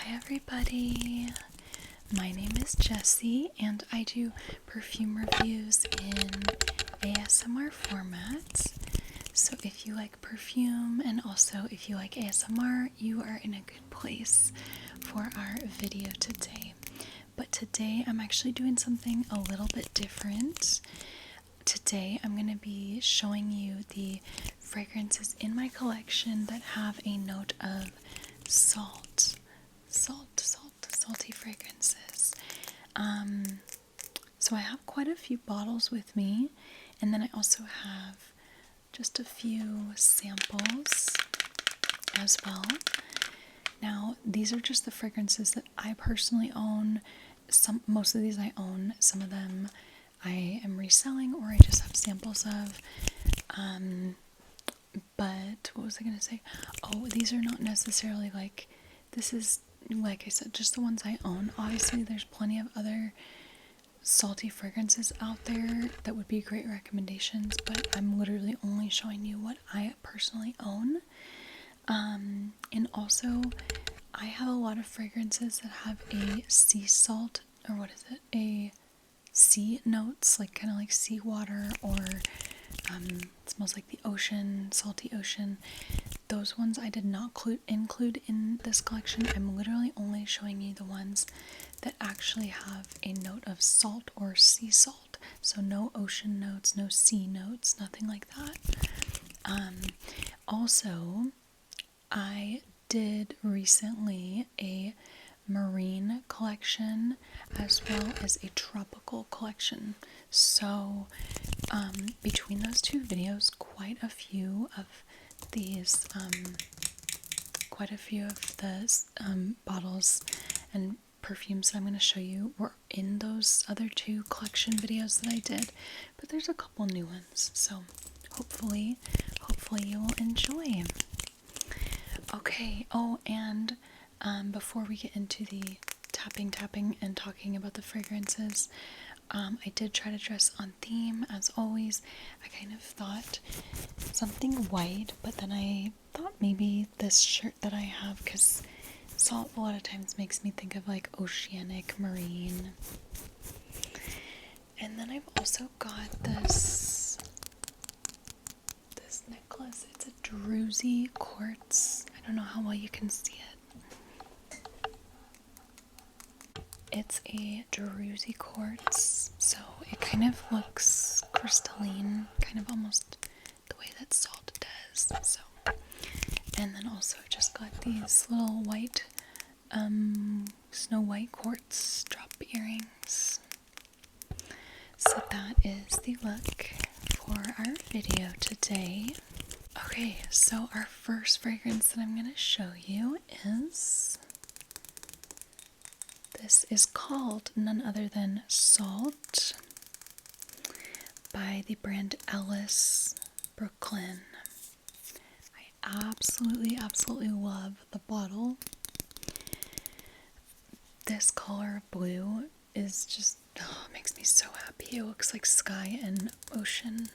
Hi everybody, my name is Jessie and I do perfume reviews in ASMR formats. So if you like perfume and also if you like ASMR, you are in a good place for our video today. But today I'm actually doing something a little bit different. Today I'm going to be showing you the fragrances in my collection that have a note of salty fragrances. So I have quite a few bottles with me, and then I also have just a few samples as well. Now, these are just the fragrances that I personally own. Most of these I own, some of them I am reselling or I just have samples of. But what was I gonna say? Oh, these are not necessarily this is, like I said, just the ones I own. Obviously, there's plenty of other salty fragrances out there that would be great recommendations, but I'm literally only showing you what I personally own. And also, I have a lot of fragrances that have a sea salt, or what is it? A sea notes, kind of like seawater, or it smells like the ocean, salty ocean. Those ones I did not include in this collection. I'm literally only showing you the ones that actually have a note of salt or sea salt. So no ocean notes, no sea notes, nothing like that. Also, I did recently a marine collection as well as a tropical collection. So between those two videos, quite a few of the bottles and perfumes that I'm going to show you were in those other two collection videos that I did, but there's a couple new ones, so hopefully you will enjoy. Okay, oh, and before we get into the tapping and talking about the fragrances, I did try to dress on theme, as always. I kind of thought something white, but then I thought maybe this shirt that I have, because salt a lot of times makes me think of oceanic, marine. And then I've also got this necklace. It's a druzy quartz. I don't know how well you can see it. It's a druzy quartz, so it kind of looks crystalline, kind of almost the way that salt does. So, and then also I just got these little white, snow white quartz drop earrings. So that is the look for our video today. Okay, so our first fragrance that I'm going to show you is... This is called none other than Salt by the brand Ellis, Brooklyn. I absolutely love the bottle. This color blue is just, makes me so happy. It looks like sky and ocean,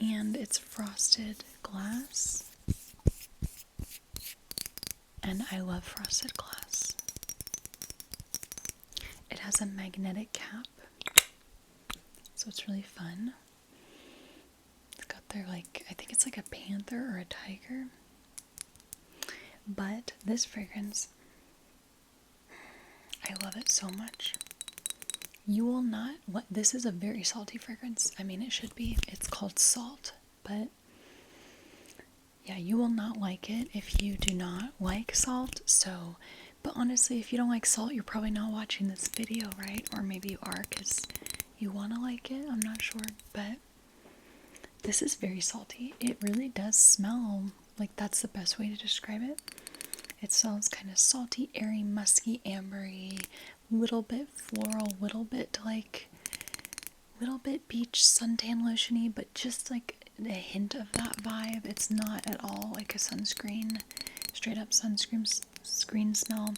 and it's frosted glass. And I love frosted glass. It has a magnetic cap, so it's really fun. It's got their I think it's like a panther or a tiger. But this fragrance, I love it so much. You will not, this is a very salty fragrance. I mean, it should be. It's called Salt, but yeah, you will not like it if you do not like salt. So, but honestly, if you don't like salt, you're probably not watching this video, right? Or maybe you are because you want to like it. I'm not sure, but this is very salty. It really does smell like, that's the best way to describe it. It smells kind of salty, airy, musky, ambery, little bit floral, little bit beach suntan lotiony, but just a hint of that vibe. It's not at all like a sunscreen, straight up sunscreen smell.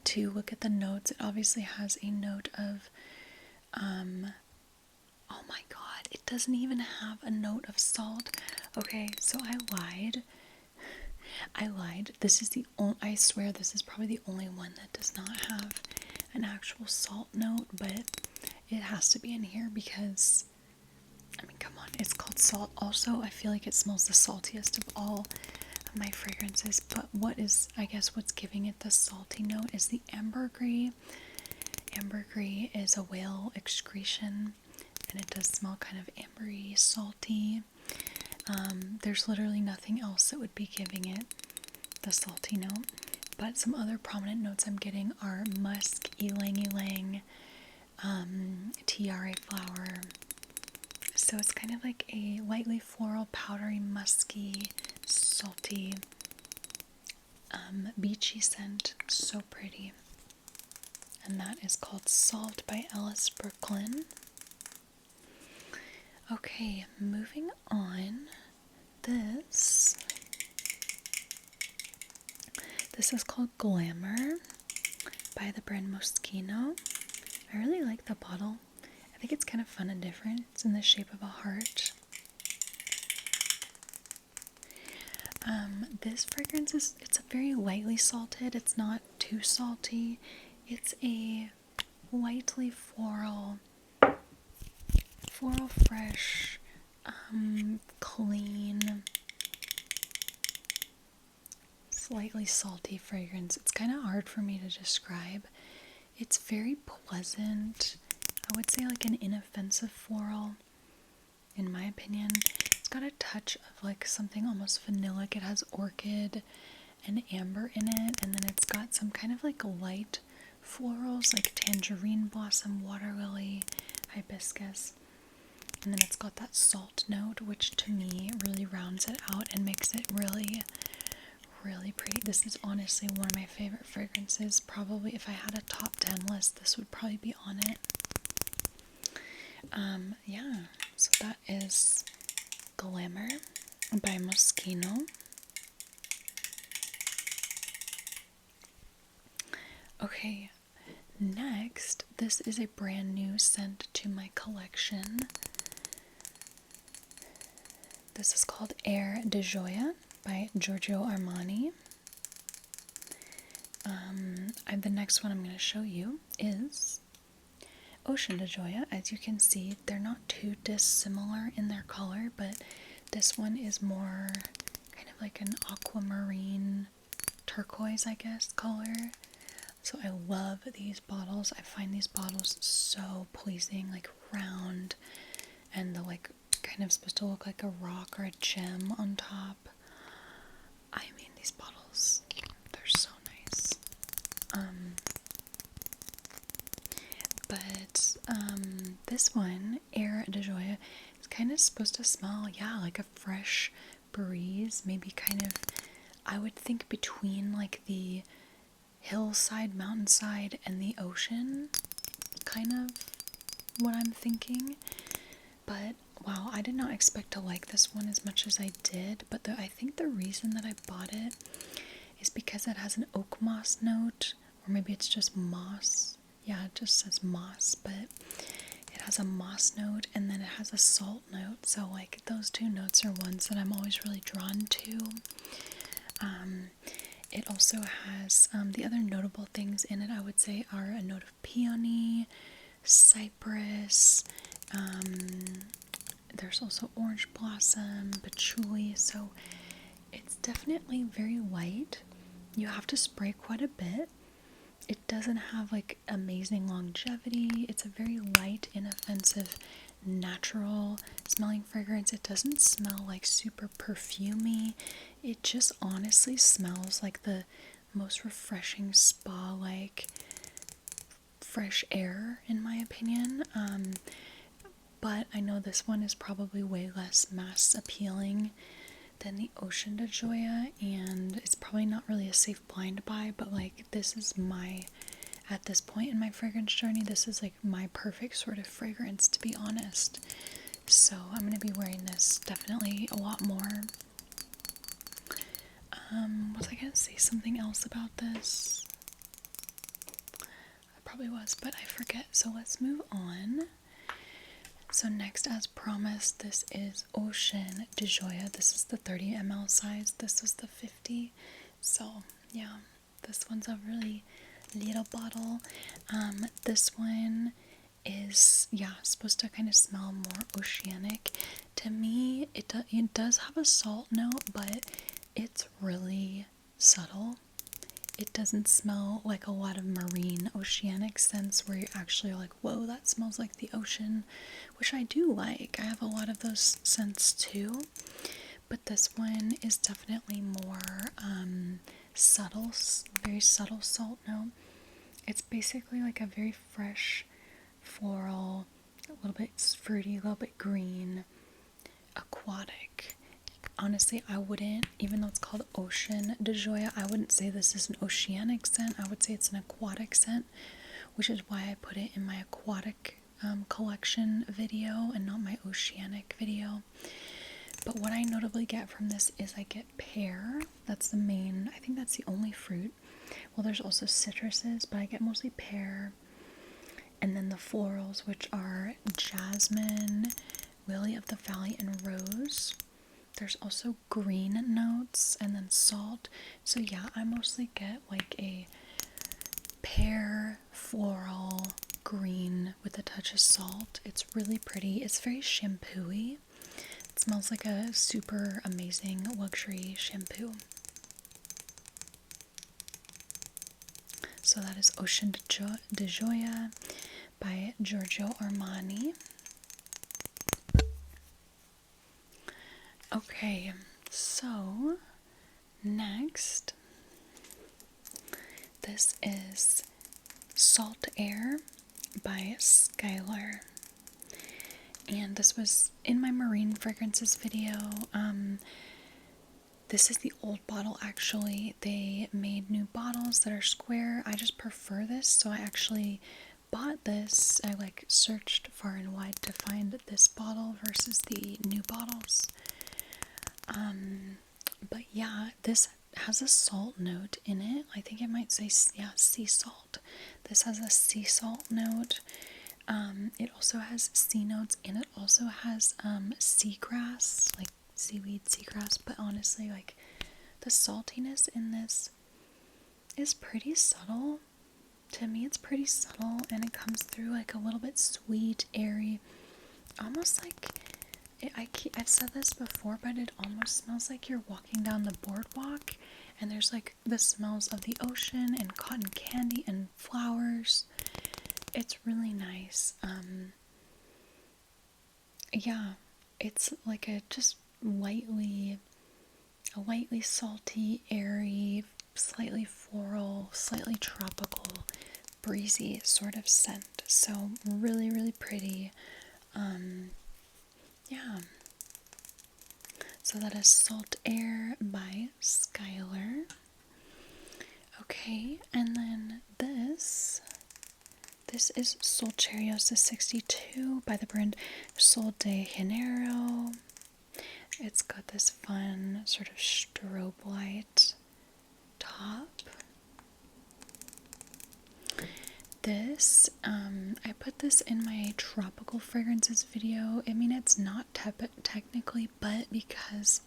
To look at the notes, it obviously has a note of, oh my god, it doesn't even have a note of salt. Okay, so I lied. I lied. This is the only, I swear this is probably the only one that does not have an actual salt note, but it has to be in here because, I mean, come on, it's called salt. Also, I feel like it smells the saltiest of all of my fragrances, but I guess what's giving it the salty note is the ambergris. Ambergris is a whale excretion, and it does smell kind of ambery, salty. There's literally nothing else that would be giving it the salty note, but some other prominent notes I'm getting are musk, ylang ylang, tiare flower. So it's kind of like a lightly floral, powdery, musky, salty, beachy scent. So pretty. And that is called Salt by Ellis, Brooklyn. Okay, moving on. This is called Glamour by the brand Moschino. I really like the bottle. I think it's kind of fun and different. It's in the shape of a heart. This fragrance it's a very lightly salted. It's not too salty. It's a lightly floral, fresh, clean, slightly salty fragrance. It's kind of hard for me to describe. It's very pleasant. I would say like an inoffensive floral, in my opinion. It's got a touch of like something almost vanillic. It has orchid and amber in it, and then it's got some kind of like light florals like tangerine blossom, water lily, hibiscus. And then it's got that salt note, which to me really rounds it out and makes it really, really pretty. This is honestly one of my favorite fragrances. Probably if I had a top 10 list, this would probably be on it. Yeah, so that is Glamour by Moschino. Okay, next, this is a brand new scent to my collection. This is called Air de Gioia by Giorgio Armani. The next one I'm going to show you is Ocean de Gioia. As you can see, they're not too dissimilar in their color, but this one is more kind of like an aquamarine turquoise, I guess, color. So I love these bottles. I find these bottles so pleasing, like round, and the like kind of supposed to look like a rock or a gem on top. I mean, these bottles, they're so nice. This one, Air de Gioia, is kind of supposed to smell, yeah, like a fresh breeze, maybe kind of, I would think between like the hillside, mountainside, and the ocean, kind of what I'm thinking. But wow, I did not expect to like this one as much as I did, but I think the reason that I bought it is because it has an oak moss note, or maybe it's just moss. Yeah, it just says moss, but it has a moss note and then it has a salt note. So like those two notes are ones that I'm always really drawn to. It also has the other notable things in it, I would say, are a note of peony, cypress, there's also orange blossom, patchouli, so it's definitely very light. You have to spray quite a bit. It doesn't have like amazing longevity. It's a very light, inoffensive, natural smelling fragrance. It doesn't smell like super perfumey. It just honestly smells like the most refreshing spa, like fresh air, in my opinion. But I know this one is probably way less mass appealing than the Ocean de Gioia, and it's probably not really a safe blind buy, but like this is at this point in my fragrance journey, this is like my perfect sort of fragrance, to be honest. So I'm going to be wearing this definitely a lot more. Was I going to say something else about this? I probably was, but I forget. So let's move on. So next, as promised, this is Ocean de Gioia. This is the 30 ml size. This was the 50. So yeah, this one's a really little bottle. This one is, yeah, supposed to kind of smell more oceanic. To me, it does have a salt note, but it's really subtle. It doesn't smell like a lot of marine oceanic scents where you're actually like, whoa, that smells like the ocean, which I do like. I have a lot of those scents too, but this one is definitely more subtle, very subtle salt note. It's basically like a very fresh, floral, a little bit fruity, a little bit green, aquatic. Honestly, I wouldn't, even though it's called Ocean de Gioia, I wouldn't say this is an oceanic scent. I would say it's an aquatic scent, which is why I put it in my aquatic collection video and not my oceanic video. But what I notably get from this is I get pear. That's the main, I think that's the only fruit. Well, there's also citruses, but I get mostly pear. And then the florals, which are jasmine, lily of the valley, and rose. There's also green notes and then salt. So yeah, I mostly get like a pear, floral, green with a touch of salt. It's really pretty. It's very shampoo-y. It smells like a super amazing luxury shampoo. So that is Ocean de Gioia by Giorgio Armani. Okay, so next, this is Salt Air by Skylar. And this was in my marine fragrances video. This is the old bottle actually. They made new bottles that are square. I just prefer this, so I actually bought this. I like searched far and wide to find this bottle versus the new bottles. But yeah, this has a salt note in it. I think it might say, yeah, sea salt. This has a sea salt note. It also has sea notes, and it also has seagrass, like seaweed, seagrass. But honestly, like, the saltiness in this is pretty subtle. To me, it's pretty subtle, and it comes through like a little bit sweet, airy, almost like, I've said this before, but it almost smells like you're walking down the boardwalk, and there's like the smells of the ocean and cotton candy and flowers. It's really nice. Yeah, it's like a just lightly salty, airy, slightly floral, slightly tropical, breezy sort of scent. So really, really pretty. Yeah. So that is Salt Air by Skylar. Okay, and then this is Sol Cheirosa 62 by the brand Sol de Janeiro. It's got this fun sort of strobe light top. This, I put this in my tropical fragrances video. I mean, it's not technically, but because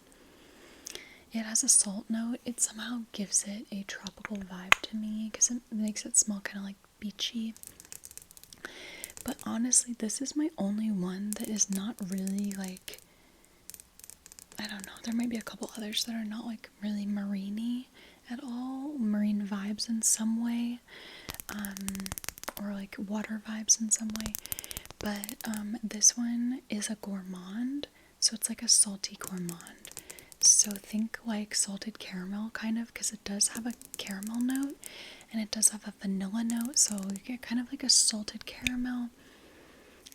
it has a salt note, it somehow gives it a tropical vibe to me because it makes it smell kind of like beachy. But honestly, this is my only one that is not really like, I don't know, there might be a couple others that are not like really marine-y at all, marine vibes in some way, or like water vibes in some way, but this one is a gourmand, so it's like a salty gourmand. So think like salted caramel kind of, because it does have a caramel note and it does have a vanilla note, so you get kind of like a salted caramel,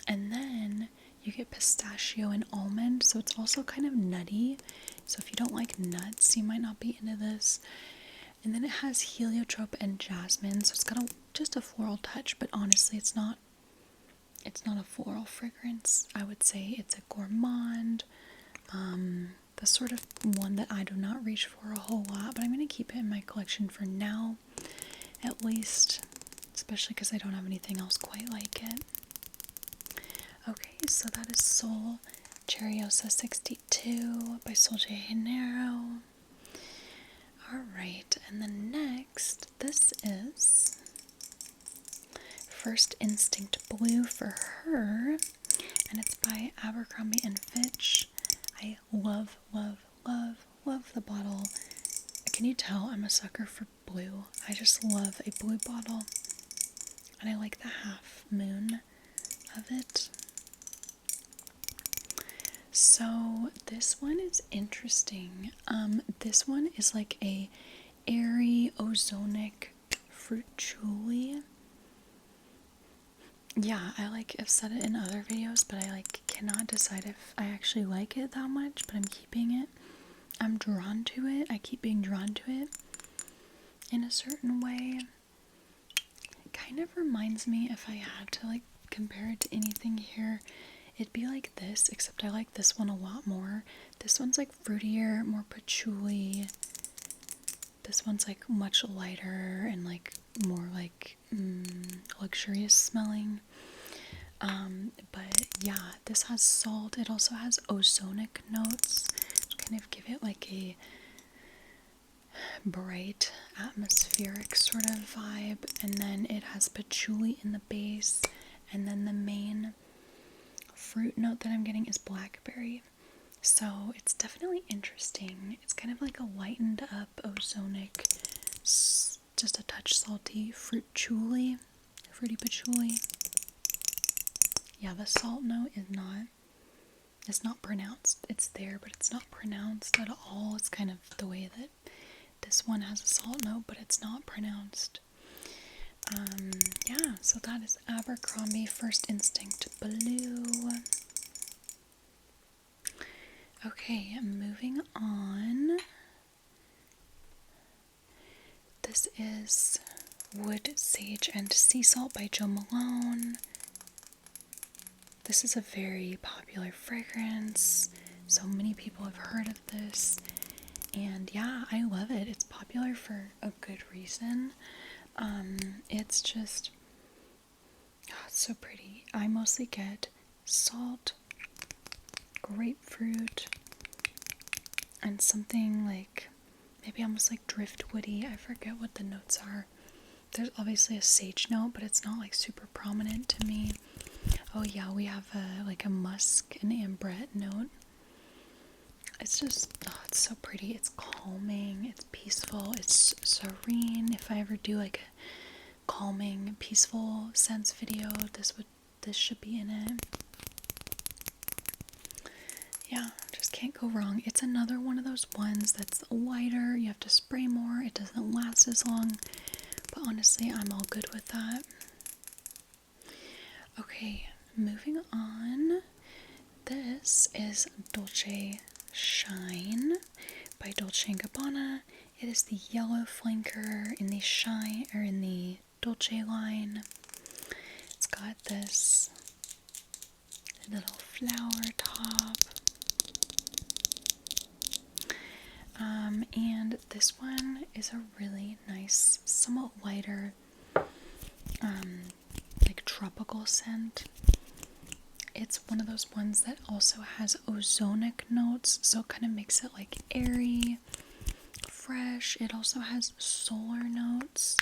and then you get pistachio and almond, so it's also kind of nutty. So if you don't like nuts, you might not be into this. And then it has heliotrope and jasmine, so it's got just a floral touch, but honestly, it's not a floral fragrance. I would say it's a gourmand, the sort of one that I do not reach for a whole lot, but I'm going to keep it in my collection for now, at least, especially because I don't have anything else quite like it. Okay, So that is Sol Cheirosa 62 by Sol Janeiro. Alright, and then next, this is First Instinct Blue for her, and it's by Abercrombie and Fitch. I love, love, love, love the bottle. Can you tell I'm a sucker for blue? I just love a blue bottle, and I like the half moon of it. So this one is interesting. This one is like a airy ozonic fruit julie. Yeah, I've said it in other videos, but I cannot decide if I actually like it that much, but I'm keeping it. I'm drawn to it. I keep being drawn to it in a certain way. It kind of reminds me, if I had to compare it to anything here, it'd be like this, except I like this one a lot more. This one's fruitier, more patchouli. This one's much lighter and more luxurious smelling. But yeah, this has salt. It also has ozonic notes, which kind of give it a bright, atmospheric sort of vibe. And then it has patchouli in the base, and then the main fruit note that I'm getting is blackberry. So it's definitely interesting. It's kind of like a lightened up ozonic, just a touch salty fruity patchouli. Yeah, the salt note it's not pronounced. It's there, but it's not pronounced at all. It's kind of the way that this one has a salt note, but it's not pronounced. Yeah, so that is Abercrombie First Instinct Blue. Okay, moving on. This is Wood, Sage, and Sea Salt by Jo Malone. This is a very popular fragrance. So many people have heard of this. And yeah, I love it. It's popular for a good reason. It's just, it's so pretty. I mostly get salt, grapefruit, and something maybe almost driftwoody. I forget what the notes are. There's obviously a sage note, but it's not super prominent to me. Oh yeah, we have a musk and ambrette note. It's just, it's so pretty. It's calming, it's peaceful, it's serene. If I ever do a calming, peaceful scents video, this should be in it. Yeah, just can't go wrong. It's another one of those ones that's lighter. You have to spray more. It doesn't last as long. But honestly, I'm all good with that. Okay, moving on. This is Dolce Shine by Dolce & Gabbana. It is the yellow flanker in the Shine, or in the Dolce line. It's got this little flower top. And this one is a really nice, somewhat lighter, tropical scent. It's one of those ones that also has ozonic notes, so it kind of makes it airy, fresh. It also has solar notes.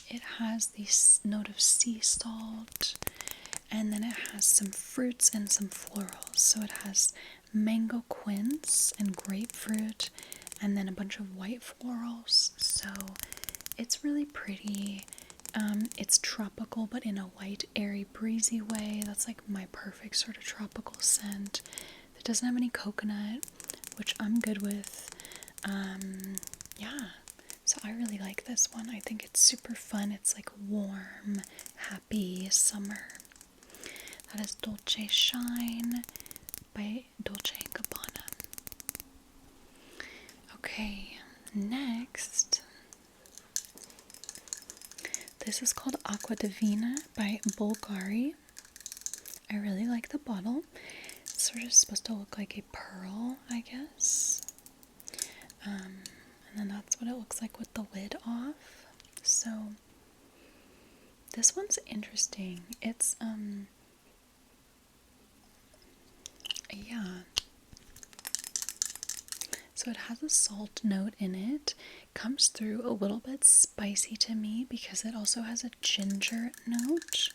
It has the note of sea salt, and then it has some fruits and some florals. So it has mango quince and grapefruit, and then a bunch of white florals. So it's really pretty. It's tropical, but in a light, airy, breezy way. That's my perfect sort of tropical scent. It doesn't have any coconut, which I'm good with. Yeah, so I really like this one. I think it's super fun. It's warm, happy summer. That is Dolce Shine by Dolce & Gabbana. Okay, next. This is called Aqua Divina by Bulgaria. I really like the bottle. It's sort of supposed to look like a pearl, I guess. And then that's what it looks like with the lid off. So this one's interesting. It's yeah. So it has a salt note in it. Comes through a little bit spicy to me because it also has a ginger note.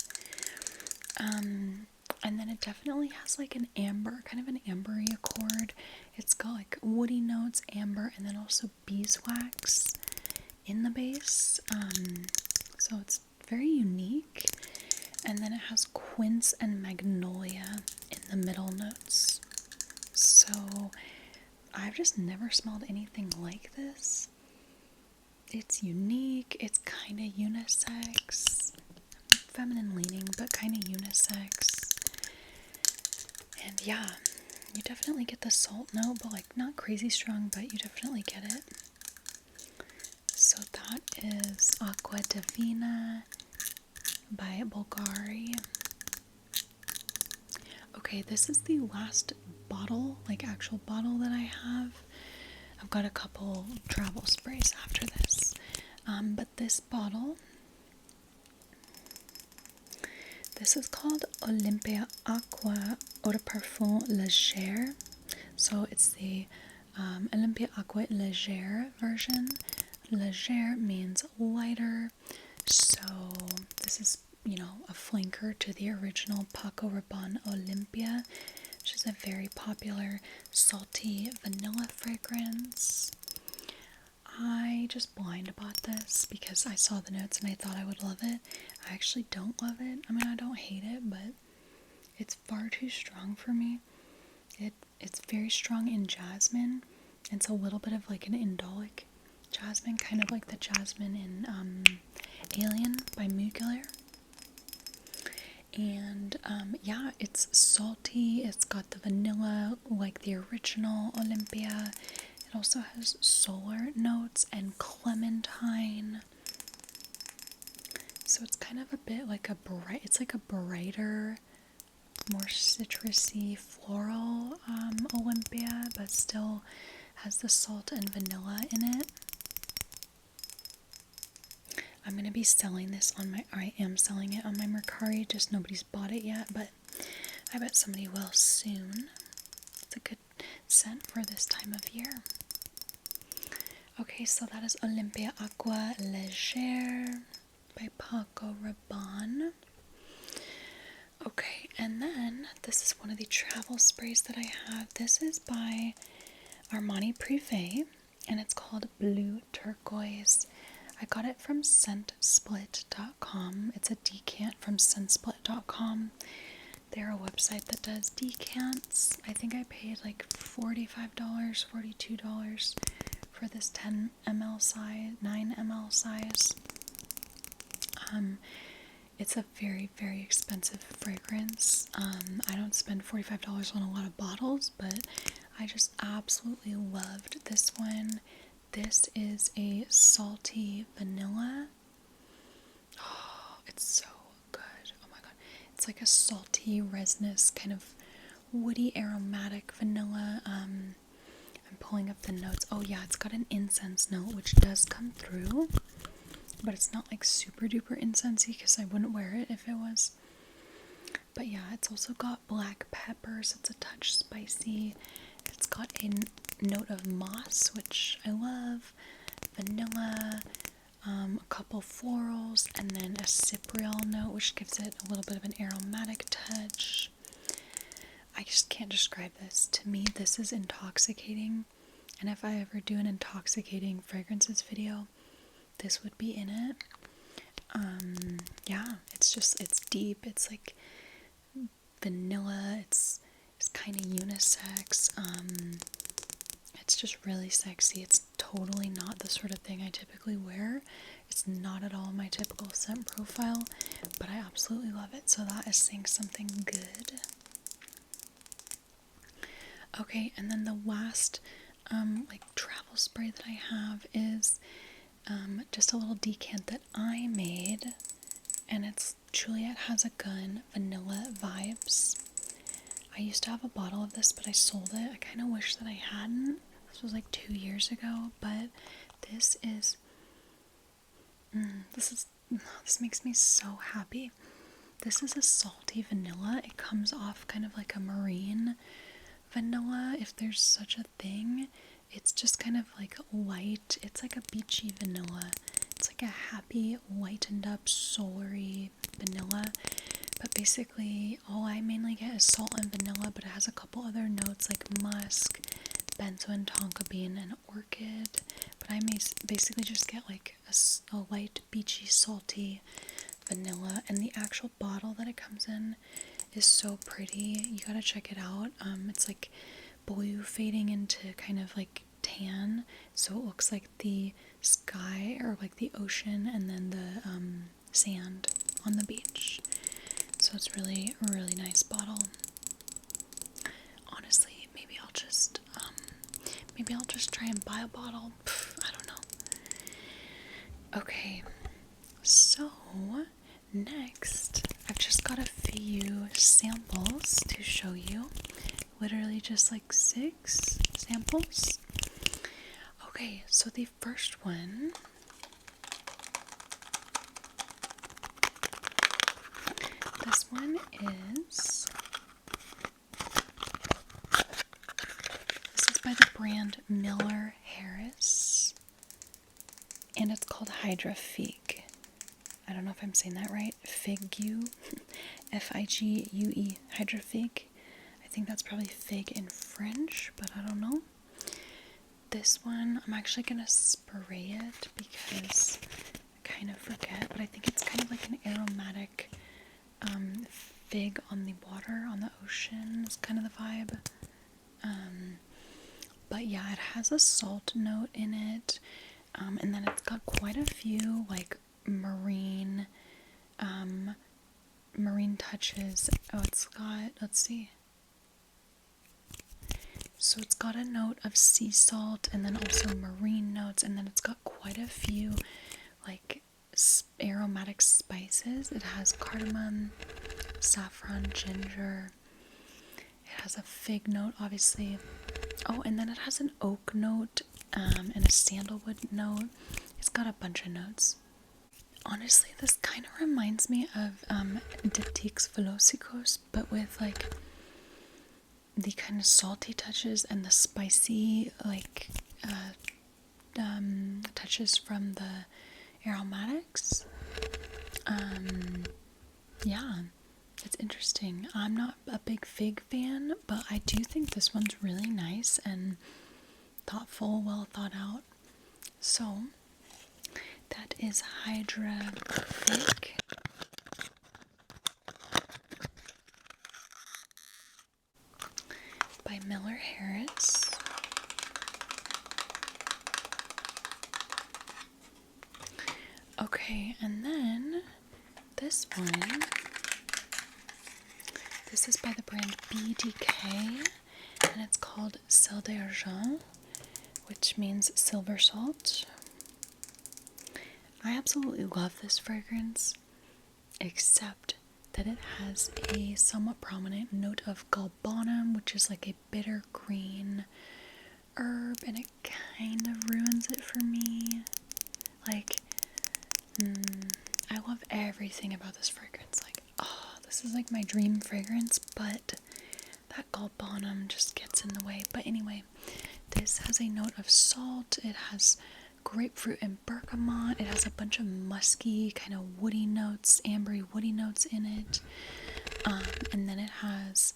And then it definitely has like an amber, kind of an ambery accord. It's got like woody notes, amber, and then also beeswax in the base. So it's very unique. And then it has quince and magnolia in the middle notes. So I've just never smelled anything like this. It's unique. It's kind of unisex. Feminine leaning, but kind of unisex. And yeah, you definitely get the salt note, but like not crazy strong, but you definitely get it. So that is Aqua Divina by Bulgaria. Okay, this is the last bottle, like actual bottle that I have. I've got a couple travel sprays after this. But this bottle, this is called Olympia Aqua Eau de Parfum Legere. So it's the Olympia Aqua Legere version. Legere means lighter. So this is, you know, a flanker to the original Paco Rabanne Olympia, which is a very popular salty vanilla fragrance. I just blind bought this because I saw the notes and I thought I would love it. I actually don't love it. I mean, I don't hate it, but it's far too strong for me. It's very strong in jasmine. It's a little bit of like an indolic jasmine, kind of like the jasmine in Alien by Mugler. And yeah, it's salty. It's got the vanilla like the original Olympia. It also has solar notes and clementine. So it's kind of a bit like it's like a brighter, more citrusy floral Olympia, but still has the salt and vanilla in it. I'm going to be selling this I am selling it on my Mercari, just nobody's bought it yet, but I bet somebody will soon. It's a good scent for this time of year. Okay, so that is Olympia Aqua Legere by Paco Rabanne. Okay, and then this is one of the travel sprays that I have. This is by Armani Prive, and it's called Bleu Turquoise. I got it from scentsplit.com. It's a decant from scentsplit.com. They're a website that does decants. I think I paid like $45, $42 for this 10 ml size, 9 ml size. It's a very, very expensive fragrance. I don't spend $45 on a lot of bottles, but I just absolutely loved this one. This is a salty vanilla. Oh, it's so good. Oh my god. It's like a salty, resinous, kind of woody, aromatic vanilla. I'm pulling up the notes. Oh yeah, it's got an incense note, which does come through. But it's not like super duper incensey because I wouldn't wear it if it was. But yeah, it's also got black peppers. It's a touch spicy. It's got a note of moss, which I love. Vanilla, a couple florals, and then a cypriol note, which gives it a little bit of an aromatic touch. I just can't describe this. To me, this is intoxicating. And if I ever do an intoxicating fragrances video, this would be in it. Yeah, it's deep. It's like vanilla. It's kind of unisex. It's just really sexy. It's totally not the sort of thing I typically wear. It's not at all my typical scent profile, but I absolutely love it. So that is saying something good. Okay, and then the last like travel spray that I have is just a little decant that I made, and it's Juliette Has a Gun Vanilla Vibes. I used to have a bottle of this, but I sold it. I kind of wish that I hadn't. This was like 2 years ago, but this makes me so happy. This is a salty vanilla. It comes off kind of like a marine vanilla, if there's such a thing. It's just kind of like light. It's like a beachy vanilla. It's like a happy, lightened up, soulery vanilla. But basically, all I mainly get is salt and vanilla, but it has a couple other notes like musk, benzoin, tonka bean, and orchid. But I basically just get like a light, beachy, salty vanilla. And the actual bottle that it comes in is so pretty. You gotta check it out. It's like blue fading into kind of like tan, so it looks like the sky or like the ocean and then the sand on the beach. So it's really a really nice bottle. Honestly, maybe I'll just try and buy a bottle. I don't know. Okay, so next I've just got a few samples to show you. Literally just like 6 samples. Okay, so the first one, this one is, this is by the brand Miller Harris, and it's called Hydra Figue. I don't know if I'm saying that right. Figue, F-I-G-U-E, Hydra Figue. I think that's probably fig in French, but I don't know. This one, I'm actually going to spray it because I kind of forget, but I think it's kind of like an aromatic fig on the water, on the ocean. It's kind of the vibe. But yeah, it has a salt note in it, and then it's got quite a few like marine touches. Oh, it's got, let's see. So it's got a note of sea salt and then also marine notes, and then it's got quite a few like aromatic spices. It has cardamom, saffron, ginger. It has a fig note, obviously. Oh, and then it has an oak note and a sandalwood note. It's got a bunch of notes. Honestly, this kind of reminds me of Diptyque's Velocicos, but with like the kind of salty touches and the spicy like touches from the aromatics. Yeah, it's interesting. I'm not a big fig fan, but I do think this one's really nice and thoughtful, well thought out. So that is Hydra Figue. By Miller Harris. Okay, and then this one, this is by the brand BDK, and it's called Sel d'Argent, which means silver salt. I absolutely love this fragrance, except that it has a somewhat prominent note of Gabbana, which is like a bitter green herb, and it kind of ruins it for me. Like, I love everything about this fragrance. Like, oh, this is like my dream fragrance, but that Gabbana just gets in the way. But anyway, this has a note of salt. It has grapefruit and bergamot. It has a bunch of musky, kind of woody notes, ambery woody notes in it. And then it has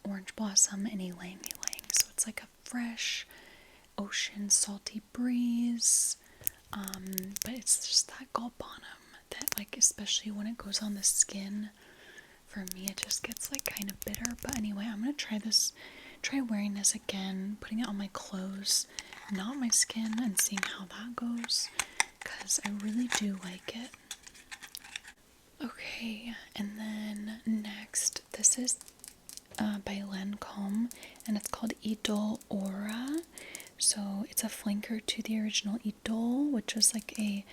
orange blossom and ylang ylang. So it's like a fresh ocean salty breeze. But it's just that Gabbana that, like, especially when it goes on the skin, for me it just gets like kind of bitter. But anyway, I'm gonna try wearing this again, putting it on my clothes, not my skin, and seeing how that goes, because I really do like it. Okay, and then next, this is by Lancome, and it's called Idole Aura. So it's a flanker to the original Idole, which was like a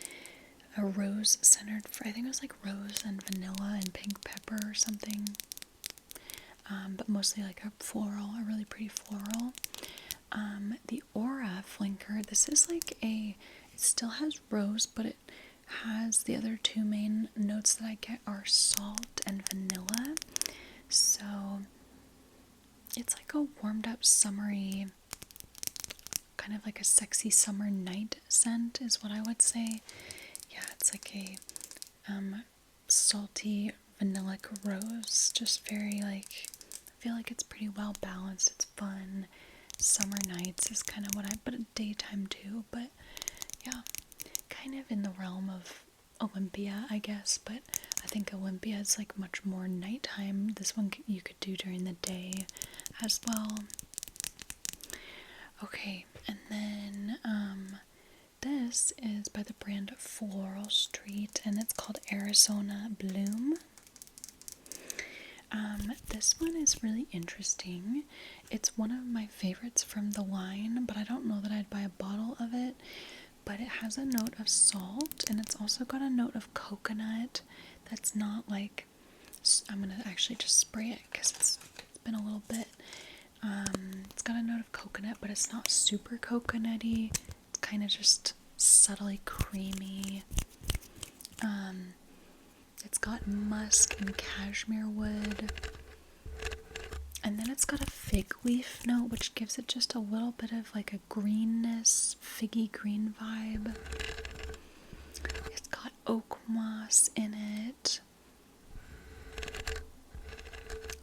rose centered, I think it was like rose and vanilla and pink pepper or something. But mostly like a floral, a really pretty floral. The Aura flanker, this is like it still has rose, but it has the other two main notes that I get are salt and vanilla. So it's like a warmed up summery, kind of like a sexy summer night scent is what I would say. Yeah, it's like a salty vanillic rose, just very like, I feel like it's pretty well balanced. It's fun. Summer nights is kind of what but daytime too, but yeah, kind of in the realm of Olympia, I guess, but I think Olympia is like much more nighttime. This one you could do during the day as well. Okay, and then this is by the brand Floral Street, and it's called Arizona Bloom. This one is really interesting. It's one of my favorites from the line, but I don't know that I'd buy a bottle of it. But it has a note of salt, and it's also got a note of coconut that's not like, I'm gonna actually just spray it because it's been a little bit. It's got a note of coconut, but it's not super coconutty. It's kind of just subtly creamy. It's got musk and cashmere wood. And then it's got a fig leaf note, which gives it just a little bit of like a greenness, figgy green vibe. It's got oak moss in it.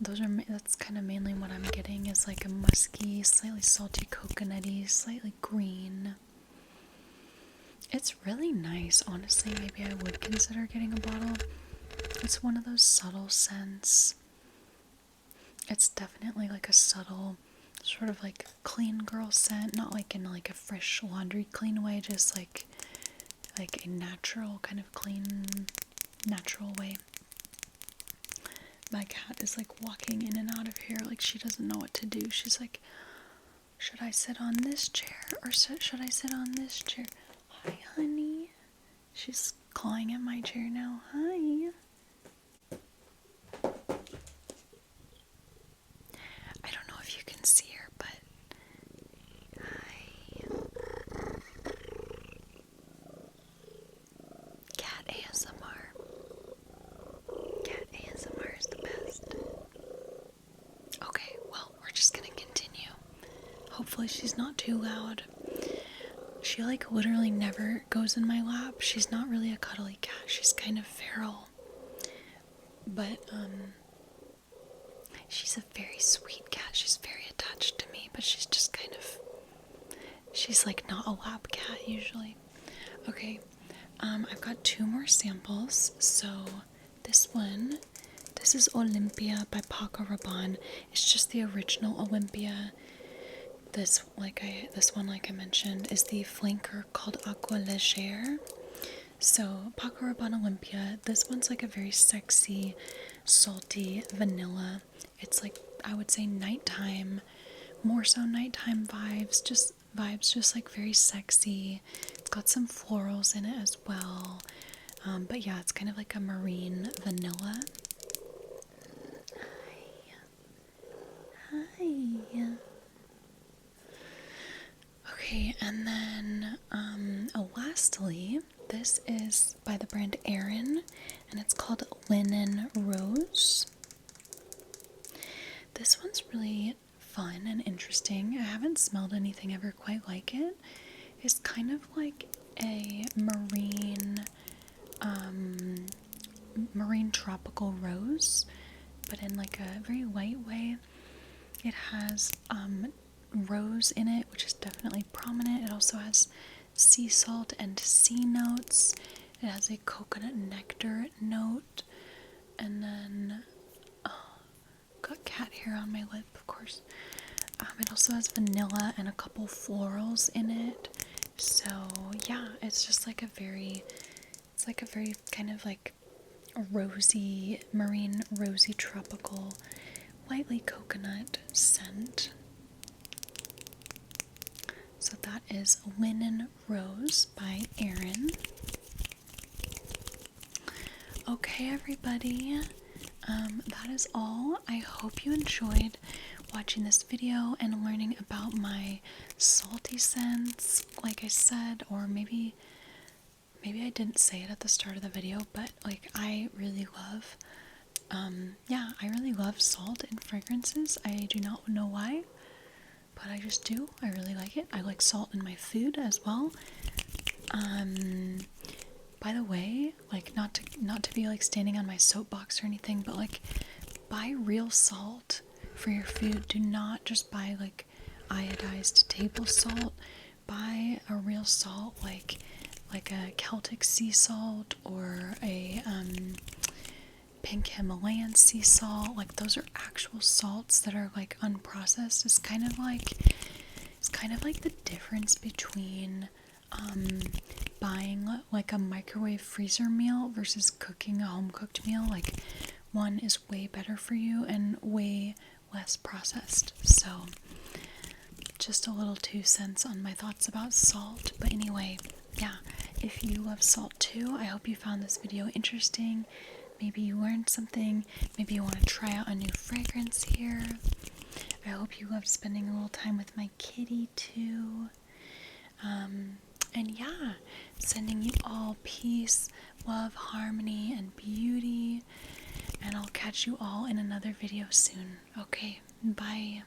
That's kind of mainly what I'm getting, is like a musky, slightly salty, coconutty, slightly green. It's really nice, honestly. Maybe I would consider getting a bottle. It's one of those subtle scents. It's definitely like a subtle, sort of like clean girl scent, not like in like a fresh laundry clean way, just like a natural kind of clean, natural way. My cat is like walking in and out of here like she doesn't know what to do. She's like, should I sit on this chair or should I sit on this chair? Hi, honey. She's clawing at my chair now. Hi. I don't know if you can see her, but hi. Cat ASMR. Cat ASMR is the best. Okay, well, we're just gonna continue. Hopefully she's not too loud. She like literally never goes in my lap. She's not really a cuddly cat. She's kind of feral. But she's a very sweet cat. She's very attached to me, but she's just kind of, she's like not a lap cat usually. Okay, I've got 2 more samples. So this is Olympia by Paco Rabanne. It's just the original Olympia. This one, like I mentioned, is the flanker called Aqua Legere. So Paco Rabanne Olympia, this one's like a very sexy, salty vanilla. It's like, I would say nighttime, more so nighttime vibes, just like very sexy. It's got some florals in it as well. But yeah, it's kind of like a marine vanilla. Hi. Okay, and then lastly, this is by the brand Aerie, and it's called Linen Rose. This one's really fun and interesting. I haven't smelled anything ever quite like it. It's kind of like a marine tropical rose, but in like a very light way. It has rose in it, which is definitely prominent. It also has sea salt and sea notes. It has a coconut nectar note, and then got cat hair on my lip, of course. It also has vanilla and a couple florals in it. So yeah, it's just like a very kind of like rosy, marine, rosy, tropical, lightly coconut scent. So that is Linen Rose by Aerie. Okay, everybody, that is all. I hope you enjoyed watching this video and learning about my salty scents, like I said, or maybe I didn't say it at the start of the video, but like I really love Yeah, I really love salt in fragrances. I do not know why, but I just do. I really like it. I like salt in my food as well. By the way, like not to be like standing on my soapbox or anything, but like buy real salt for your food. Do not just buy like iodized table salt. Buy a real salt like a Celtic sea salt or a pink Himalayan sea salt. Like those are actual salts that are like unprocessed. It's kind of like the difference between buying like a microwave freezer meal versus cooking a home cooked meal. Like one is way better for you and way less processed. So just a little 2 cents on my thoughts about salt. But anyway, yeah, if you love salt too, I hope you found this video interesting. Maybe you learned something. Maybe you want to try out a new fragrance here. I hope you loved spending a little time with my kitty too. And yeah, sending you all peace, love, harmony, and beauty. And I'll catch you all in another video soon. Okay, bye.